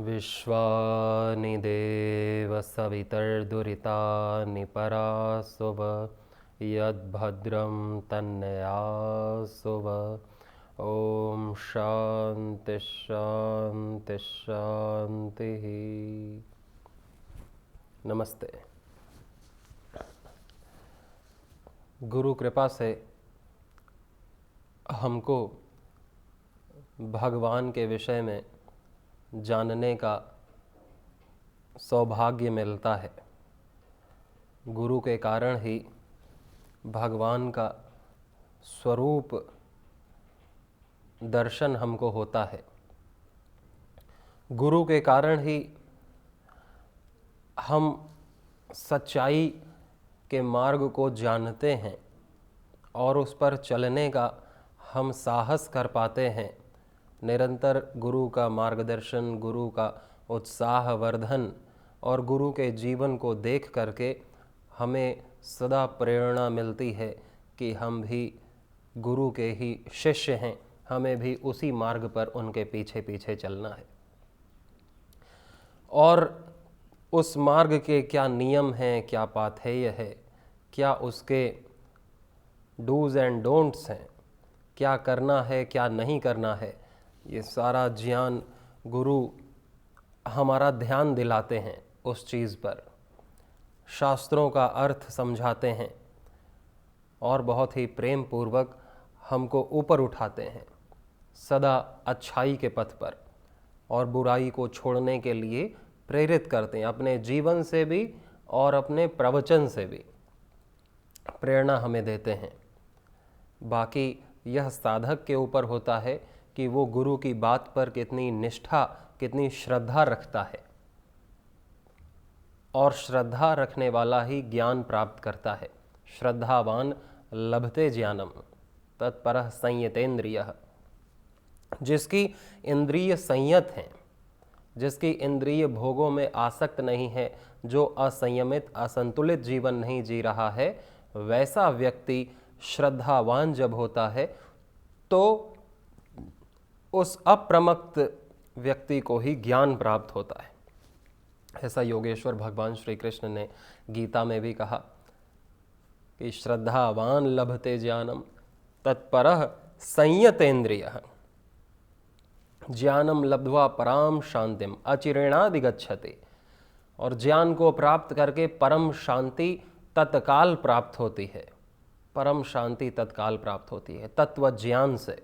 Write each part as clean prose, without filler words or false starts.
विश्वानि देव सवितर्दुरितानि परासुव यद्भद्रं तन्नयासुव। ओम शांति शांति शांति। नमस्ते। गुरु कृपा से हमको भगवान के विषय में जानने का सौभाग्य मिलता है। गुरु के कारण ही भगवान का स्वरूप दर्शन हमको होता है। गुरु के कारण ही हम सच्चाई के मार्ग को जानते हैं और उस पर चलने का हम साहस कर पाते हैं। निरंतर गुरु का मार्गदर्शन, गुरु का उत्साहवर्धन और गुरु के जीवन को देख करके हमें सदा प्रेरणा मिलती है कि हम भी गुरु के ही शिष्य हैं, हमें भी उसी मार्ग पर उनके पीछे पीछे चलना है। और उस मार्ग के क्या नियम हैं, क्या पाथेय है, क्या उसके डूज एंड डोंट्स हैं, क्या करना है क्या नहीं करना है, ये सारा ज्ञान गुरु हमारा ध्यान दिलाते हैं उस चीज़ पर, शास्त्रों का अर्थ समझाते हैं और बहुत ही प्रेम पूर्वक हमको ऊपर उठाते हैं, सदा अच्छाई के पथ पर और बुराई को छोड़ने के लिए प्रेरित करते हैं। अपने जीवन से भी और अपने प्रवचन से भी प्रेरणा हमें देते हैं। बाकी यह साधक के ऊपर होता है कि वो गुरु की बात पर कितनी निष्ठा, कितनी श्रद्धा रखता है। और श्रद्धा रखने वाला ही ज्ञान प्राप्त करता है। श्रद्धावान लभते ज्ञानम तत्परः संयतेन्द्रियः। जिसकी इंद्रिय संयत हैं, जिसकी इंद्रिय भोगों में आसक्त नहीं है, जो असंयमित असंतुलित जीवन नहीं जी रहा है, वैसा व्यक्ति श्रद्धावान जब होता है तो उस अप्रमत्त व्यक्ति को ही ज्ञान प्राप्त होता है। ऐसा योगेश्वर भगवान श्री कृष्ण ने गीता में भी कहा कि श्रद्धावान लभते ज्ञानम तत्परः संयतेन्द्रियः। ज्ञानम लब्ध्वा पराम शांतिम अचिरेणाधिगच्छति। और ज्ञान को प्राप्त करके परम शांति तत्काल प्राप्त होती है। परम शांति तत्काल प्राप्त होती है तत्व ज्ञान से।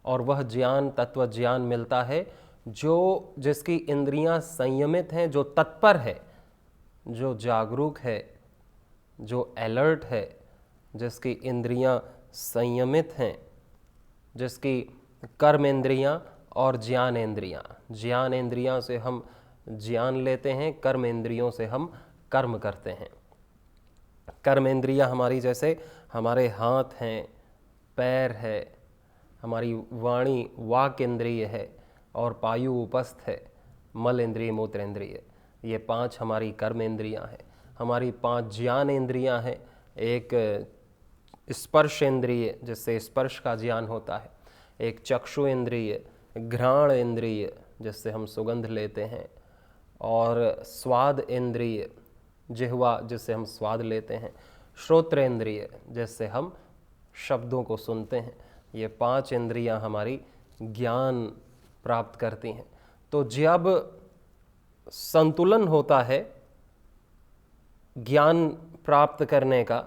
और वह ज्ञान, तत्व ज्ञान मिलता है जो जिसकी इंद्रियां संयमित हैं, जो तत्पर है, जो जागरूक है, जो अलर्ट है, जिसकी इंद्रियां संयमित हैं, जिसकी कर्म इंद्रियां और ज्ञान इंद्रियां। ज्ञान इंद्रियां से हम ज्ञान लेते हैं, कर्म इंद्रियों से हम कर्म करते हैं। कर्म इंद्रियां हमारी जैसे हमारे हाथ हैं, पैर है, हमारी वाणी वाक इंद्रिय है और पायु उपस्थ है, मल इंद्रिय, मूत्र इंद्रिय। ये 5 हमारी कर्म इंद्रियां हैं। हमारी 5 ज्ञान इंद्रियां हैं। एक स्पर्श इंद्रिय जिससे स्पर्श का ज्ञान होता है, एक चक्षु इंद्रिय, घ्राण इंद्रिय जिससे हम सुगंध लेते हैं, और स्वाद इंद्रिय जिह्वा जिससे हम स्वाद लेते हैं, श्रोत्र इंद्रिय जिससे हम शब्दों को सुनते हैं। ये 5 इंद्रियां हमारी ज्ञान प्राप्त करती हैं। तो जब संतुलन होता है ज्ञान प्राप्त करने का,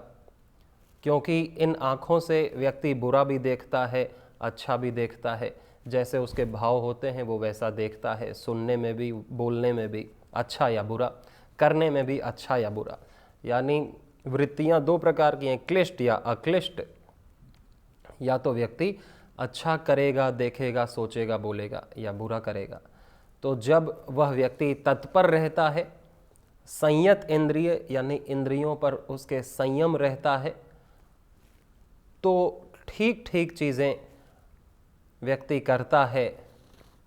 क्योंकि इन आँखों से व्यक्ति बुरा भी देखता है, अच्छा भी देखता है, जैसे उसके भाव होते हैं वो वैसा देखता है, सुनने में भी, बोलने में भी, अच्छा या बुरा, करने में भी अच्छा या बुरा। यानी वृत्तियां 2 प्रकार की हैं, क्लिष्ट या अक्लिष्ट। या तो व्यक्ति अच्छा करेगा, देखेगा, सोचेगा, बोलेगा या बुरा करेगा। तो जब वह व्यक्ति तत्पर रहता है, संयत इंद्रिय यानी इंद्रियों पर उसके संयम रहता है, तो ठीक ठीक चीज़ें व्यक्ति करता है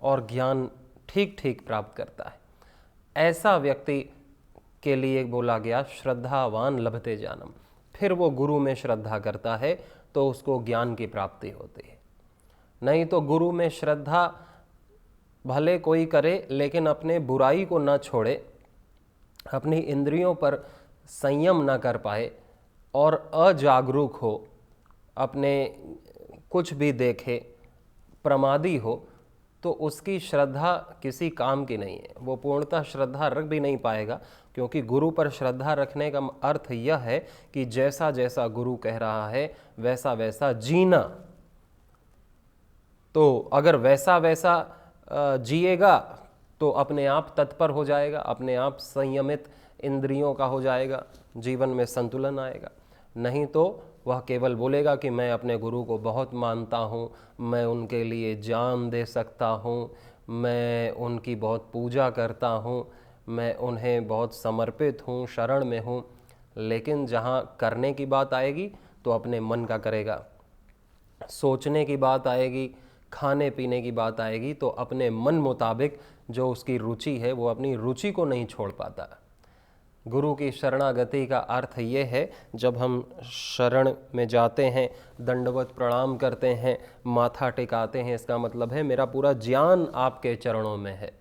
और ज्ञान ठीक ठीक प्राप्त करता है। ऐसा व्यक्ति के लिए बोला गया श्रद्धावान लभते जानम। फिर वो गुरु में श्रद्धा करता है तो उसको ज्ञान की प्राप्ति होती है। नहीं तो गुरु में श्रद्धा भले कोई करे लेकिन अपने बुराई को न छोड़े, अपनी इंद्रियों पर संयम न कर पाए और अजागरूक हो, अपने कुछ भी देखे, प्रमादी हो, तो उसकी श्रद्धा किसी काम की नहीं है। वो पूर्णतः श्रद्धा रख भी नहीं पाएगा, क्योंकि गुरु पर श्रद्धा रखने का अर्थ यह है कि जैसा जैसा गुरु कह रहा है वैसा वैसा जीना। तो अगर वैसा वैसा जिएगा तो अपने आप तत्पर हो जाएगा, अपने आप संयमित इंद्रियों का हो जाएगा, जीवन में संतुलन आएगा। नहीं तो वह केवल बोलेगा कि मैं अपने गुरु को बहुत मानता हूँ, मैं उनके लिए जान दे सकता हूँ, मैं उनकी बहुत पूजा करता हूँ, मैं उन्हें बहुत समर्पित हूँ, शरण में हूँ। लेकिन जहाँ करने की बात आएगी तो अपने मन का करेगा, सोचने की बात आएगी, खाने पीने की बात आएगी तो अपने मन मुताबिक जो उसकी रुचि है वो अपनी रुचि को नहीं छोड़ पाता। गुरु की शरणागति का अर्थ ये है, जब हम शरण में जाते हैं, दंडवत प्रणाम करते हैं, माथा टिकाते हैं, इसका मतलब है मेरा पूरा ज्ञान आपके चरणों में है,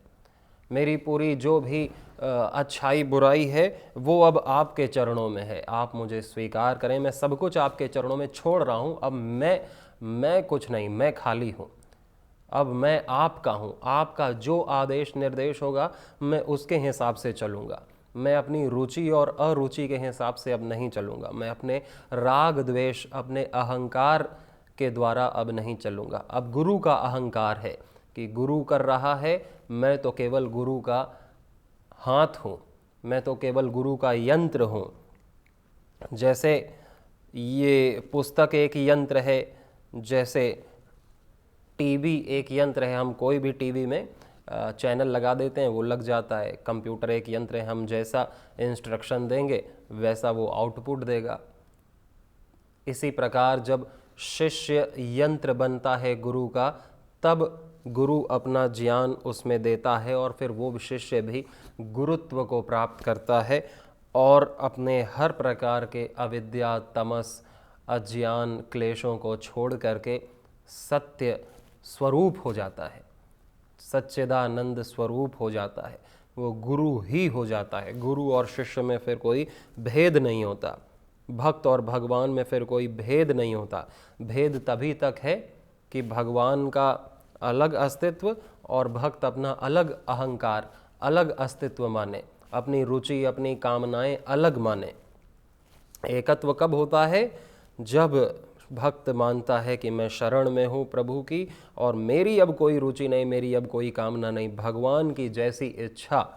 मेरी पूरी जो भी अच्छाई बुराई है वो अब आपके चरणों में है, आप मुझे स्वीकार करें, मैं सब कुछ आपके चरणों में छोड़ रहा हूँ। अब मैं कुछ नहीं, मैं खाली हूँ, अब मैं आपका हूँ, आपका जो आदेश निर्देश होगा मैं उसके हिसाब से चलूँगा, मैं अपनी रुचि और अरुचि के हिसाब से अब नहीं चलूँगा, मैं अपने राग द्वेष, अपने अहंकार के द्वारा अब नहीं चलूँगा। अब गुरु का अहंकार है कि गुरु कर रहा है, मैं तो केवल गुरु का हाथ हूँ, मैं तो केवल गुरु का यंत्र हूँ। जैसे ये पुस्तक एक यंत्र है, जैसे टीवी एक यंत्र है, हम कोई भी टीवी में चैनल लगा देते हैं वो लग जाता है। कंप्यूटर एक यंत्र है, हम जैसा इंस्ट्रक्शन देंगे वैसा वो आउटपुट देगा। इसी प्रकार जब शिष्य यंत्र बनता है गुरु का, तब गुरु अपना ज्ञान उसमें देता है और फिर वो शिष्य भी गुरुत्व को प्राप्त करता है और अपने हर प्रकार के अविद्या, तमस, अज्ञान, क्लेशों को छोड़ करके सत्य स्वरूप हो जाता है, सच्चिदानंद स्वरूप हो जाता है, वो गुरु ही हो जाता है। गुरु और शिष्य में फिर कोई भेद नहीं होता, भक्त और भगवान में फिर कोई भेद नहीं होता। भेद तभी तक है कि भगवान का अलग अस्तित्व और भक्त अपना अलग अहंकार, अलग अस्तित्व माने, अपनी रुचि, अपनी कामनाएं अलग माने। एकत्व कब होता है? जब भक्त मानता है कि मैं शरण में हूँ प्रभु की और मेरी अब कोई रुचि नहीं, मेरी अब कोई कामना नहीं, भगवान की जैसी इच्छा,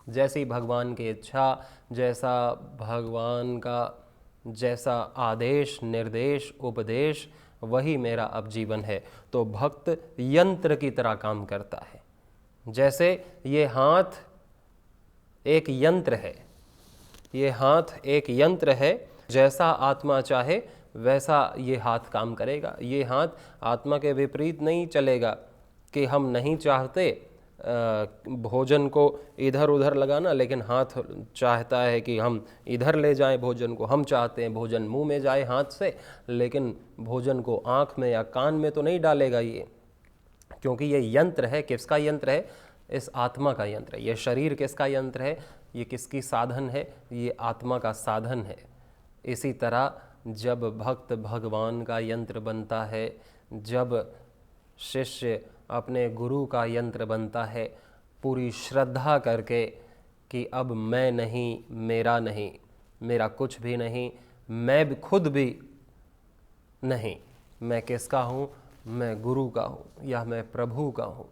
जैसी भगवान की इच्छा, जैसा भगवान का जैसा आदेश, निर्देश, उपदेश, वही मेरा अब जीवन है। तो भक्त यंत्र की तरह काम करता है। जैसे ये हाथ एक यंत्र है, ये हाथ एक यंत्र है, जैसा आत्मा चाहे वैसा ये हाथ काम करेगा। ये हाथ आत्मा के विपरीत नहीं चलेगा कि हम नहीं चाहते भोजन को इधर उधर लगाना, लेकिन हाथ चाहता है कि हम इधर ले जाएं भोजन को। हम चाहते हैं भोजन मुंह में जाए हाथ से, लेकिन भोजन को आँख में या कान में तो नहीं डालेगा ये, क्योंकि ये यंत्र है। किसका यंत्र है? इस आत्मा का यंत्र है। ये शरीर किसका यंत्र है? ये किसकी साधन है? ये आत्मा का साधन है। इसी तरह जब भक्त भगवान का यंत्र बनता है, जब शिष्य अपने गुरु का यंत्र बनता है, पूरी श्रद्धा करके कि अब मैं नहीं, मेरा नहीं, मेरा कुछ भी नहीं, मैं भी खुद भी नहीं, मैं किसका हूँ? मैं गुरु का हूँ या मैं प्रभु का हूँ।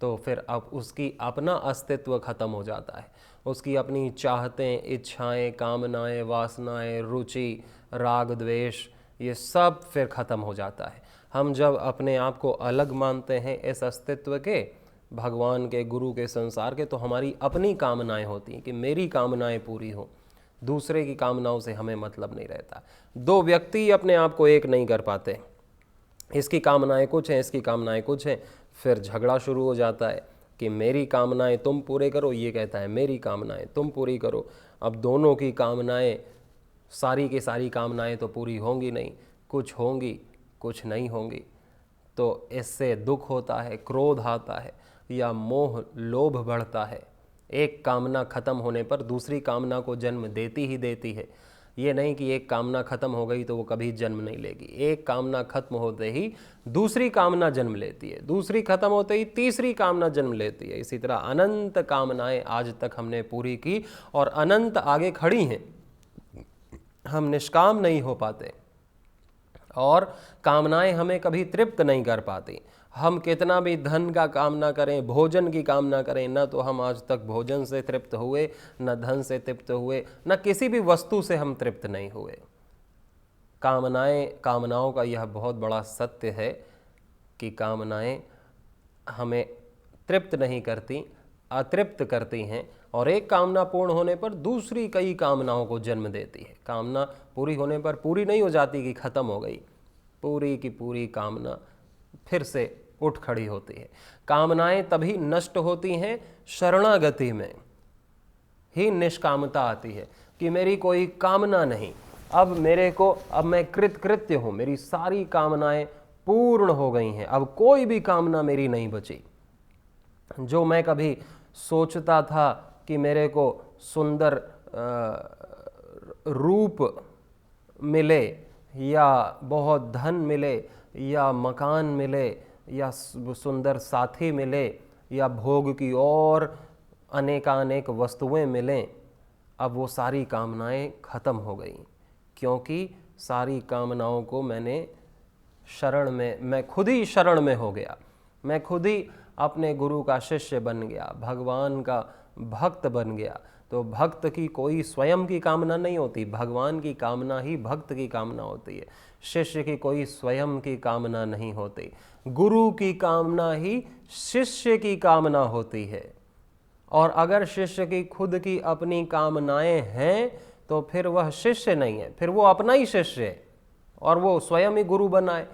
तो फिर अब उसकी अपना अस्तित्व खत्म हो जाता है, उसकी अपनी चाहतें, इच्छाएं, कामनाएं, वासनाएं, रुचि, राग द्वेष, ये सब फिर खत्म हो जाता है। हम जब अपने आप को अलग मानते हैं इस अस्तित्व के, भगवान के, गुरु के, संसार के, तो हमारी अपनी कामनाएं होती हैं कि मेरी कामनाएं पूरी हो, दूसरे की कामनाओं से हमें मतलब नहीं रहता। दो व्यक्ति अपने आप को एक नहीं कर पाते, इसकी कामनाएं कुछ हैं, इसकी कामनाएं कुछ हैं, फिर झगड़ा शुरू हो जाता है कि मेरी कामनाएं तुम पूरे करो, ये कहता है मेरी कामनाएं तुम पूरी करो। अब दोनों की कामनाएं, सारी की सारी कामनाएं तो पूरी होंगी नहीं, कुछ होंगी कुछ नहीं होंगी, तो इससे दुख होता है, क्रोध आता है या मोह लोभ बढ़ता है। एक कामना खत्म होने पर दूसरी कामना को जन्म देती ही देती है। ये नहीं कि एक कामना खत्म हो गई तो वो कभी जन्म नहीं लेगी। एक कामना खत्म होते ही दूसरी कामना जन्म लेती है, दूसरी खत्म होते ही तीसरी कामना जन्म लेती है। इसी तरह अनंत कामनाएं आज तक हमने पूरी की और अनंत आगे खड़ी हैं। हम निष्काम नहीं हो पाते और कामनाएं हमें कभी तृप्त नहीं कर पाती। हम कितना भी धन का कामना करें, भोजन की कामना करें, न तो हम आज तक भोजन से तृप्त हुए, न धन से तृप्त हुए, न किसी भी वस्तु से हम तृप्त नहीं हुए। कामनाओं का यह बहुत बड़ा सत्य है कि कामनाएं हमें तृप्त नहीं करती, अतृप्त करती हैं, और एक कामना पूर्ण होने पर दूसरी कई कामनाओं को जन्म देती है। कामना पूरी होने पर पूरी नहीं हो जाती कि खत्म हो गई, पूरी की पूरी कामना फिर से उठ खड़ी होती है। कामनाएं तभी नष्ट होती हैं शरणागति में ही निष्कामता आती है कि मेरी कोई कामना नहीं, अब मैं कृतकृत्य हूं, मेरी सारी कामनाएं पूर्ण हो गई हैं, अब कोई भी कामना मेरी नहीं बची। जो मैं कभी सोचता था कि मेरे को सुंदर रूप मिले या बहुत धन मिले या मकान मिले या सुंदर साथी मिले या भोग की और अनेकानेक वस्तुएं मिलें, अब वो सारी कामनाएं खत्म हो गई, क्योंकि सारी कामनाओं को मैं खुद ही शरण में हो गया। मैं खुद ही अपने गुरु का शिष्य बन गया, भगवान का भक्त बन गया। तो भक्त की कोई स्वयं की कामना नहीं होती, भगवान की कामना ही भक्त की कामना होती है। शिष्य की कोई स्वयं की कामना नहीं होती, गुरु की कामना ही शिष्य की कामना होती है। और अगर शिष्य की खुद की अपनी कामनाएं हैं तो फिर वह शिष्य नहीं है, फिर वो अपना ही शिष्य है और वो स्वयं ही गुरु बना है,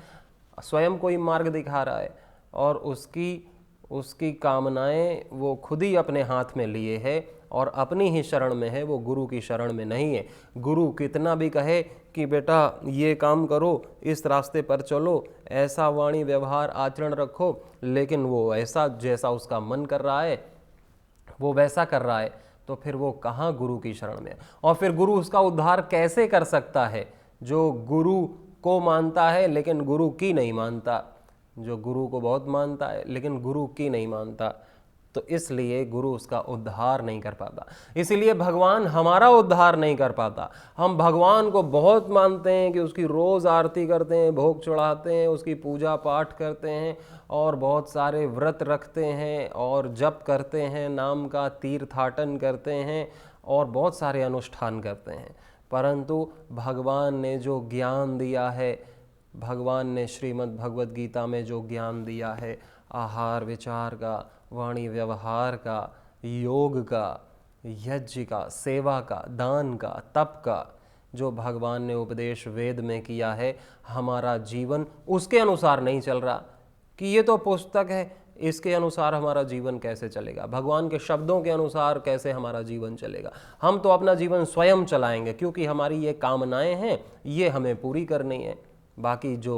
स्वयं कोई मार्ग दिखा रहा है और उसकी कामनाएं वो खुद ही अपने हाथ में लिए है और अपनी ही शरण में है, वो गुरु की शरण में नहीं है। गुरु कितना भी कहे कि बेटा ये काम करो, इस रास्ते पर चलो, ऐसा वाणी व्यवहार आचरण रखो, लेकिन वो ऐसा जैसा उसका मन कर रहा है वो वैसा कर रहा है, तो फिर वो कहाँ गुरु की शरण में है। और फिर गुरु उसका उद्धार कैसे कर सकता है जो गुरु को मानता है लेकिन गुरु की नहीं मानता, जो गुरु को बहुत मानता है लेकिन गुरु की नहीं मानता, तो इसलिए गुरु उसका उद्धार नहीं कर पाता। इसीलिए भगवान हमारा उद्धार नहीं कर पाता। हम भगवान को बहुत मानते हैं कि उसकी रोज़ आरती करते हैं, भोग चढ़ाते हैं, उसकी पूजा पाठ करते हैं और बहुत सारे व्रत रखते हैं और जप करते हैं, नाम का तीर्थाटन करते हैं और बहुत सारे अनुष्ठान करते हैं। परंतु भगवान ने जो ज्ञान दिया है, भगवान ने श्रीमद् भगवद गीता में जो ज्ञान दिया है, आहार विचार का, वाणी व्यवहार का, योग का, यज्ञ का, सेवा का, दान का, तप का, जो भगवान ने उपदेश वेद में किया है, हमारा जीवन उसके अनुसार नहीं चल रहा कि ये तो पुस्तक है, इसके अनुसार हमारा जीवन कैसे चलेगा, भगवान के शब्दों के अनुसार कैसे हमारा जीवन चलेगा। हम तो अपना जीवन स्वयं चलाएंगे क्योंकि हमारी ये कामनाएं हैं, ये हमें पूरी करनी है। बाकी जो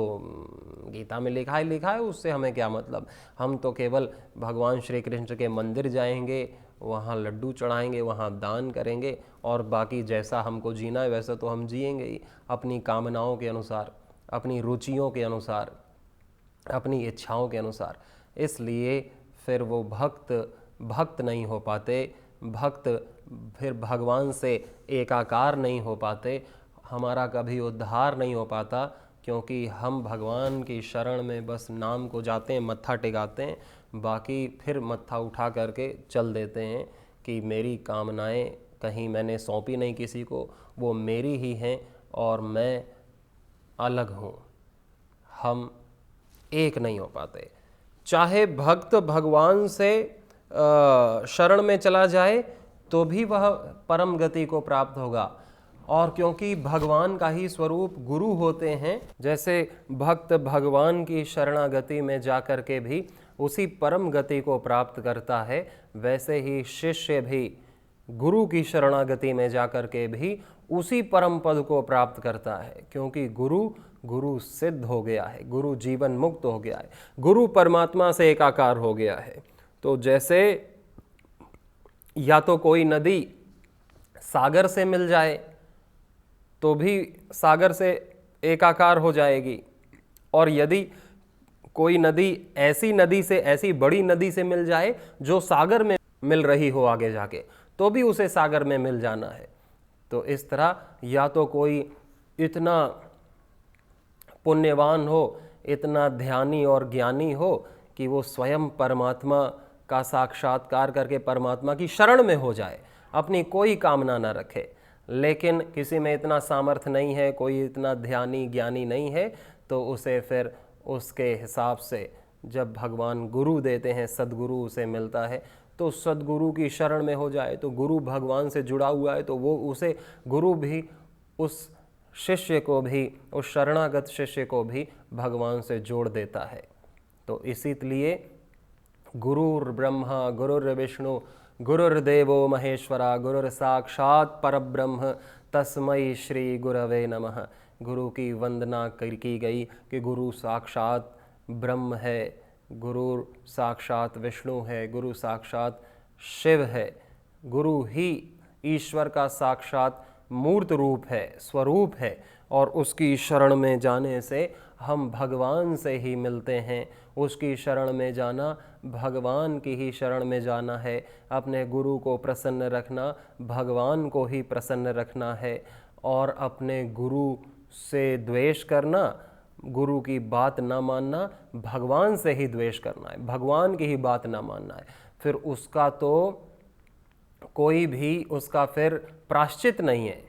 गीता में लिखा है उससे हमें क्या मतलब। हम तो केवल भगवान श्री कृष्ण के मंदिर जाएंगे, वहाँ लड्डू चढ़ाएंगे, वहाँ दान करेंगे और बाकी जैसा हमको जीना है वैसा तो हम जिएंगे ही, अपनी कामनाओं के अनुसार, अपनी रुचियों के अनुसार, अपनी इच्छाओं के अनुसार। इसलिए फिर वो भक्त नहीं हो पाते, भक्त फिर भगवान से एकाकार नहीं हो पाते, हमारा कभी उद्धार नहीं हो पाता, क्योंकि हम भगवान की शरण में बस नाम को जाते हैं, मत्था टिकाते हैं, बाकी फिर मत्था उठा करके चल देते हैं कि मेरी कामनाएं कहीं मैंने सौंपी नहीं किसी को, वो मेरी ही हैं और मैं अलग हूँ। हम एक नहीं हो पाते। चाहे भक्त भगवान से शरण में चला जाए तो भी वह परम गति को प्राप्त होगा। और क्योंकि भगवान का ही स्वरूप गुरु होते हैं, जैसे भक्त भगवान की शरणागति में जाकर के भी उसी परम गति को प्राप्त करता है, वैसे ही शिष्य भी गुरु की शरणागति में जाकर के भी उसी परम पद को प्राप्त करता है। क्योंकि गुरु सिद्ध हो गया है, गुरु जीवन मुक्त हो गया है, गुरु परमात्मा से एकाकार हो गया है। तो जैसे या तो कोई नदी सागर से मिल जाए तो भी सागर से एकाकार हो जाएगी, और यदि कोई नदी ऐसी बड़ी नदी से मिल जाए जो सागर में मिल रही हो आगे जाके, तो भी उसे सागर में मिल जाना है। तो इस तरह या तो कोई इतना पुण्यवान हो, इतना ध्यानी और ज्ञानी हो कि वो स्वयं परमात्मा का साक्षात्कार करके परमात्मा की शरण में हो जाए, अपनी कोई कामना न रखे। लेकिन किसी में इतना सामर्थ्य नहीं है, कोई इतना ध्यानी ज्ञानी नहीं है, तो उसे फिर उसके हिसाब से जब भगवान गुरु देते हैं, सद्गुरु उसे मिलता है, तो सद्गुरु की शरण में हो जाए। तो गुरु भगवान से जुड़ा हुआ है, तो वो उसे गुरु भी उस शिष्य को भी, उस शरणागत शिष्य को भी भगवान से जोड़ देता है। तो इसीलिए गुरुर्ब्रह्मा गुरुर्विष्णु गुरुर्देवो महेश्वरा गुरुर्साक्षात् परब्रह्म तस्मै श्री गुरवे नमः। गुरु की वंदना की गई कि गुरु साक्षात ब्रह्म है, गुरु साक्षात विष्णु है, गुरु साक्षात शिव है, गुरु ही ईश्वर का साक्षात मूर्त रूप है, स्वरूप है, और उसकी शरण में जाने से हम भगवान से ही मिलते हैं। उसकी शरण में जाना भगवान की ही शरण में जाना है। अपने गुरु को प्रसन्न रखना भगवान को ही प्रसन्न रखना है, और अपने गुरु से द्वेष करना, गुरु की बात ना मानना, भगवान से ही द्वेष करना है, भगवान की ही बात ना मानना है। फिर उसका तो कोई भी उसका फिर प्रायश्चित नहीं है।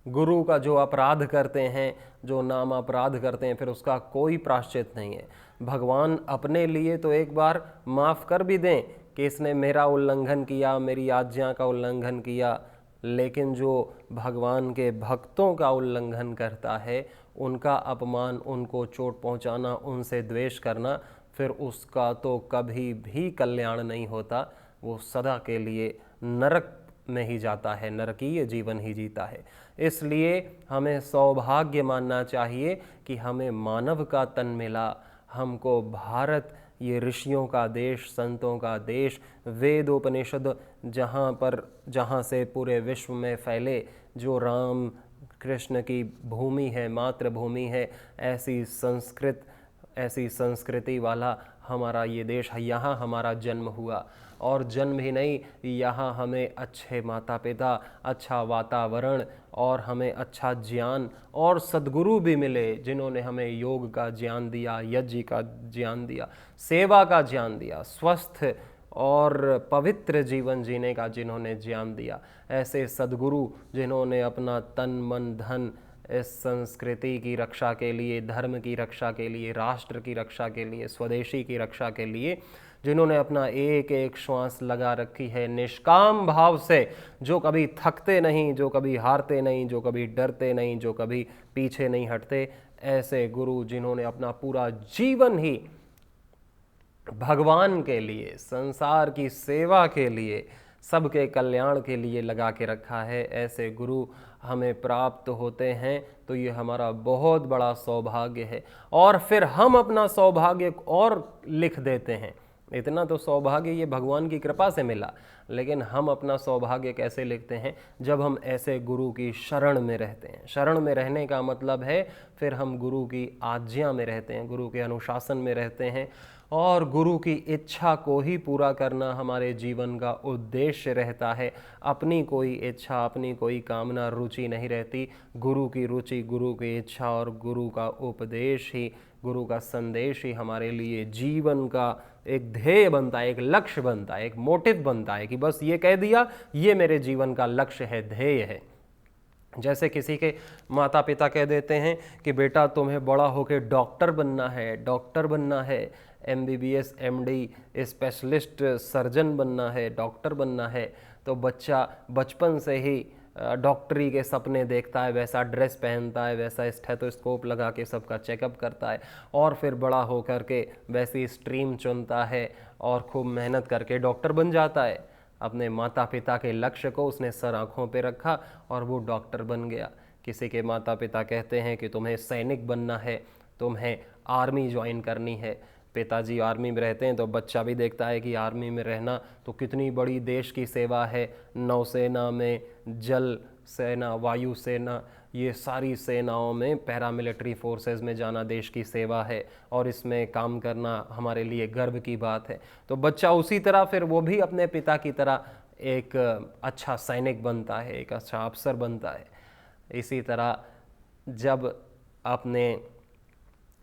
गुरु का जो अपराध करते हैं, जो नाम अपराध करते हैं, फिर उसका कोई प्रायश्चित नहीं है। भगवान अपने लिए तो एक बार माफ़ कर भी दें कि इसने मेरा उल्लंघन किया, मेरी आज्ञा का उल्लंघन किया, लेकिन जो भगवान के भक्तों का उल्लंघन करता है, उनका अपमान, उनको चोट पहुंचाना, उनसे द्वेष करना, फिर उसका तो कभी भी कल्याण नहीं होता। वो सदा के लिए नरक में ही जाता है, नरकीय जीवन ही जीता है। इसलिए हमें सौभाग्य मानना चाहिए कि हमें मानव का तन मिला, हमको भारत, ये ऋषियों का देश, संतों का देश, वेद उपनिषद जहाँ से पूरे विश्व में फैले, जो राम कृष्ण की भूमि है, मातृभूमि है, ऐसी संस्कृति वाला हमारा ये देश है। यहाँ हमारा जन्म हुआ, और जन्म ही नहीं, यहाँ हमें अच्छे माता पिता, अच्छा वातावरण, और हमें अच्छा ज्ञान और सद्गुरु भी मिले, जिन्होंने हमें योग का ज्ञान दिया, यज्ञ का ज्ञान दिया, सेवा का ज्ञान दिया, स्वस्थ और पवित्र जीवन जीने का जिन्होंने ज्ञान दिया। ऐसे सद्गुरु जिन्होंने अपना तन मन धन इस संस्कृति की रक्षा के लिए, धर्म की रक्षा के लिए, राष्ट्र की रक्षा के लिए, स्वदेशी की रक्षा के लिए, जिन्होंने अपना एक एक श्वास लगा रखी है निष्काम भाव से, जो कभी थकते नहीं, जो कभी हारते नहीं, जो कभी डरते नहीं, जो कभी पीछे नहीं हटते, ऐसे गुरु जिन्होंने अपना पूरा जीवन ही भगवान के लिए, संसार की सेवा के लिए, सबके कल्याण के लिए लगा के रखा है, ऐसे गुरु हमें प्राप्त होते हैं। तो ये हमारा बहुत बड़ा सौभाग्य है। और फिर हम अपना सौभाग्य और लिख देते हैं। इतना तो सौभाग्य ये भगवान की कृपा से मिला, लेकिन हम अपना सौभाग्य कैसे लिखते हैं? जब हम ऐसे गुरु की शरण में रहते हैं। शरण में रहने का मतलब है फिर हम गुरु की आज्ञा में रहते हैं, गुरु के अनुशासन में रहते हैं, और गुरु की इच्छा को ही पूरा करना हमारे जीवन का उद्देश्य रहता है। अपनी कोई इच्छा, अपनी कोई कामना, रुचि नहीं रहती। गुरु की रुचि, गुरु की इच्छा और गुरु का उपदेश ही, गुरु का संदेश ही हमारे लिए जीवन का एक ध्येय बनता है, एक लक्ष्य बनता है, एक मोटिव बनता है कि बस ये कह दिया, ये मेरे जीवन का लक्ष्य है, ध्येय है। जैसे किसी के माता पिता कह देते हैं कि बेटा तुम्हें बड़ा होकर डॉक्टर बनना है, डॉक्टर बनना है, एमबीबीएस एमडी स्पेशलिस्ट सर्जन बनना है, डॉक्टर बनना है, तो बच्चा बचपन से ही डॉक्टरी के सपने देखता है, वैसा ड्रेस पहनता है, वैसा स्टेथोस्कोप लगा के सबका चेकअप करता है और फिर बड़ा होकर के वैसी स्ट्रीम चुनता है और खूब मेहनत करके डॉक्टर बन जाता है। अपने माता पिता के लक्ष्य को उसने सर आँखों पे रखा और वो डॉक्टर बन गया। किसी के माता पिता कहते हैं कि तुम्हें सैनिक बनना है, तुम्हें आर्मी ज्वाइन करनी है। पिताजी आर्मी में रहते हैं तो बच्चा भी देखता है कि आर्मी में रहना तो कितनी बड़ी देश की सेवा है, नौसेना में, जल सेना, वायु सेना, ये सारी सेनाओं में पैरामिलिट्री फोर्सेस में जाना देश की सेवा है और इसमें काम करना हमारे लिए गर्व की बात है। तो बच्चा उसी तरह फिर वो भी अपने पिता की तरह एक अच्छा सैनिक बनता है, एक अच्छा अफसर बनता है। इसी तरह जब अपने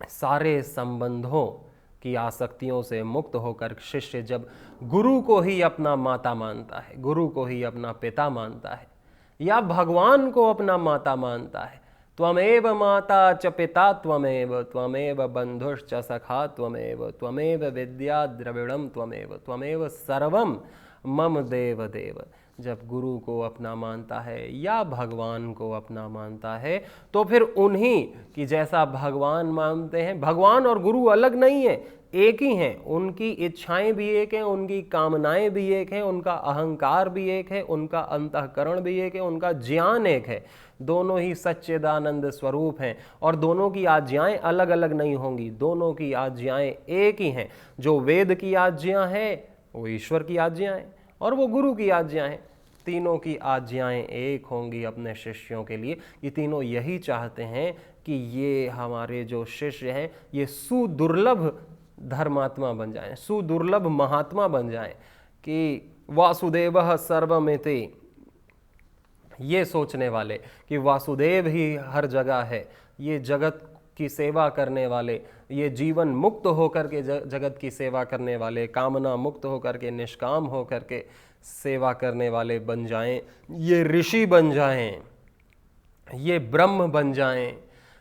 सारे संबंधों की आसक्तियों से मुक्त होकर शिष्य जब गुरु को ही अपना माता मानता है, गुरु को ही अपना पिता मानता है या भगवान को अपना माता मानता है, त्वमेव माता च पिता त्वमेव, त्वमेव बंधुश्च सखा त्वमेव, त्वमेव विद्या द्रविड़म त्वमेव, त्वमेव सर्वम मम देव देव। जब गुरु को अपना मानता है या भगवान को अपना मानता है तो फिर उन्हीं की जैसा भगवान मानते हैं। भगवान और गुरु अलग नहीं है, एक ही हैं। उनकी इच्छाएं भी एक हैं, उनकी कामनाएं भी एक हैं, उनका अहंकार भी एक है, उनका अंतःकरण भी एक है, उनका ज्ञान एक है। दोनों ही सच्चिदानंद स्वरूप हैं और दोनों की आज्ञाएं अलग अलग नहीं होंगी, दोनों की आज्ञाएं एक ही हैं। जो वेद की आज्ञा है वो ईश्वर की आज्ञा है और वो गुरु की आज्ञा है। तीनों की आज्ञाएं एक होंगी अपने शिष्यों के लिए। ये तीनों यही चाहते हैं कि ये हमारे जो शिष्य हैं ये सुदुर्लभ धर्मात्मा बन जाएं, सुदुर्लभ महात्मा बन जाएं कि वासुदेवः सर्वमिति, ये सोचने वाले कि वासुदेव ही हर जगह है, ये जगत की सेवा करने वाले, ये जीवन मुक्त होकर के जगत की सेवा करने वाले, कामना मुक्त होकर के निष्काम होकर के सेवा करने वाले बन जाएं, ये ऋषि बन जाएं, ये ब्रह्म बन जाएं,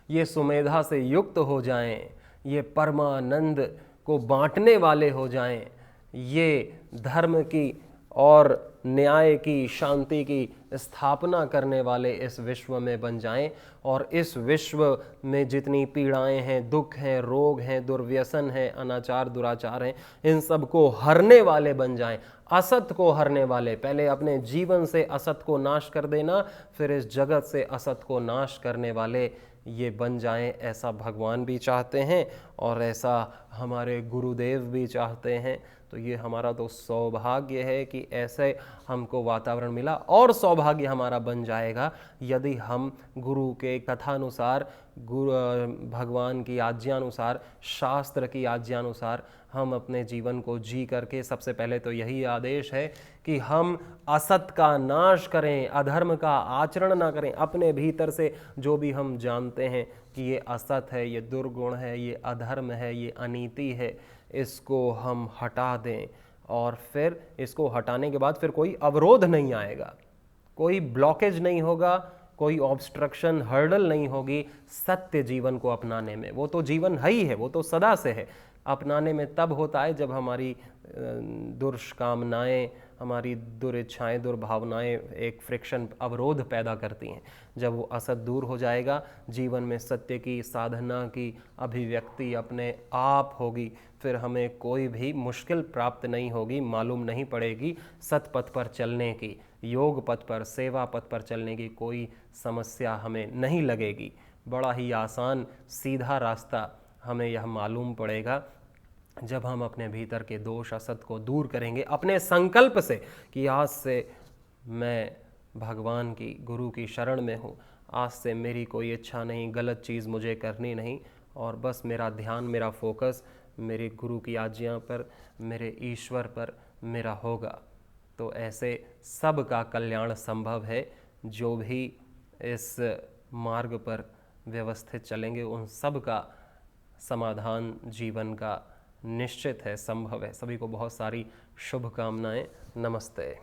ये सुमेधा से युक्त हो जाएं, ये परमानंद को बांटने वाले हो जाएं, ये धर्म की और न्याय की, शांति की स्थापना करने वाले इस विश्व में बन जाएं और इस विश्व में जितनी पीड़ाएं हैं, दुख हैं, रोग हैं, दुर्व्यसन हैं, अनाचार दुराचार हैं, इन सब को हरने वाले बन जाएं, असत को हरने वाले। पहले अपने जीवन से असत को नाश कर देना, फिर इस जगत से असत को नाश करने वाले ये बन जाएं। ऐसा भगवान भी चाहते हैं और ऐसा हमारे गुरुदेव भी चाहते हैं। तो ये हमारा तो सौभाग्य है कि ऐसे हमको वातावरण मिला और सौभाग्य हमारा बन जाएगा यदि हम गुरु के कथानुसार, गुरु भगवान की आज्ञानुसार, शास्त्र की आज्ञानुसार हम अपने जीवन को जी करके, सबसे पहले तो यही आदेश है कि हम असत का नाश करें, अधर्म का आचरण ना करें। अपने भीतर से जो भी हम जानते हैं कि ये असत है, ये दुर्गुण है, ये अधर्म है, ये अनीति है, इसको हम हटा दें और फिर इसको हटाने के बाद फिर कोई अवरोध नहीं आएगा, कोई ब्लॉकेज नहीं होगा, कोई ऑब्स्ट्रक्शन, हर्डल नहीं होगी सत्य जीवन को अपनाने में। वो तो जीवन है ही है, वो तो सदा से है। अपनाने में तब होता है जब हमारी दुष्कामनाएं, हमारी दुर्इच्छाएं, दुर्भावनाएं एक फ्रिक्शन, अवरोध पैदा करती हैं। जब वो असत दूर हो जाएगा, जीवन में सत्य की साधना की अभिव्यक्ति अपने आप होगी, फिर हमें कोई भी मुश्किल प्राप्त नहीं होगी, मालूम नहीं पड़ेगी। सतपथ पर चलने की, योग पथ पर, सेवा पथ पर चलने की कोई समस्या हमें नहीं लगेगी। बड़ा ही आसान सीधा रास्ता हमें यह मालूम पड़ेगा जब हम अपने भीतर के दोष, असत को दूर करेंगे अपने संकल्प से कि आज से मैं भगवान की, गुरु की शरण में हूँ, आज से मेरी कोई इच्छा नहीं, गलत चीज़ मुझे करनी नहीं और बस मेरा ध्यान, मेरा फोकस मेरे गुरु की आज्ञा पर, मेरे ईश्वर पर मेरा होगा। तो ऐसे सब का कल्याण संभव है। जो भी इस मार्ग पर व्यवस्थित चलेंगे उन सब का समाधान जीवन का निश्चित है, संभव है। सभी को बहुत सारी शुभकामनाएं। नमस्ते।